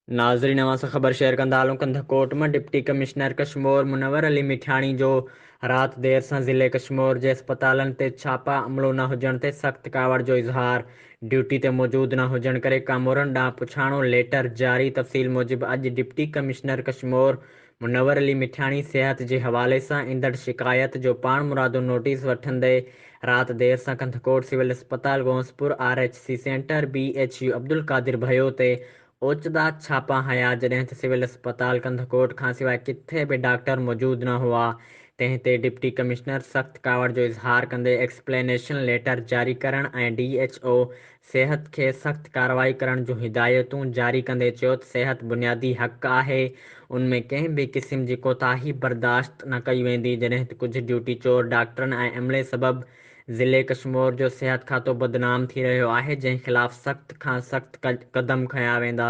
नाज़रीन अवां सां ख़बर शेयर कंदा हलूं। कंधकोट में डिप्टी कमिश्नर कश्मीर मुनव्वर अली मिठाणी जो रात देर सां ज़िले कश्मीर जे अस्पतालन ते छापा अमलो न हुजण ते सख़्त कावड़ जो इज़हार। ड्यूटी ते मौजूद न हुजण करे कामोरनि ॾांहुं पुछाणो लेटर जारी। तफ़सील मूजिबि अॼु डिप्टी कमिश्नर कश्मीर मुनव्वर अली मिठाणी सिहत जे हवाले सां ईंदड़ शिकायत जो पाण मुरादो नोटिस वठंदे रात देर सां कंधकोट सिविल अस्पताल गोंसपुर RHC सेंटर BHU अब्दुल कादिर भयो ते ओचदा छापा हया, जॾहिं त सिविल अस्पताल कंधकोट खां सवाइ किथे बि डॉक्टर मौजूद न हुआ। तंहिं ते डिप्टी कमिश्नर सख़्त कावड़ जो इज़हार कंदे एक्सप्लेनेशन लेटर जारी करण ऐं DHO सिहत खे सख़्त कार्रवाई करण जूं हिदायतूं जारी कंदे चयो त सिहत बुनियादी हक़ आहे, उन में कंहिं बि क़िस्म जी कोताही बर्दाश्त न कई वेंदी। जॾहिं त कुझु ड्यूटी चोर डॉक्टरनि ऐं अमले सबबि ज़िले कश्मीर जो सिहत खातो बदनाम थी रहियो आहे, जंहिं ख़िलाफ़ सख़्त खां सख़्त कदम खंया वेंदा।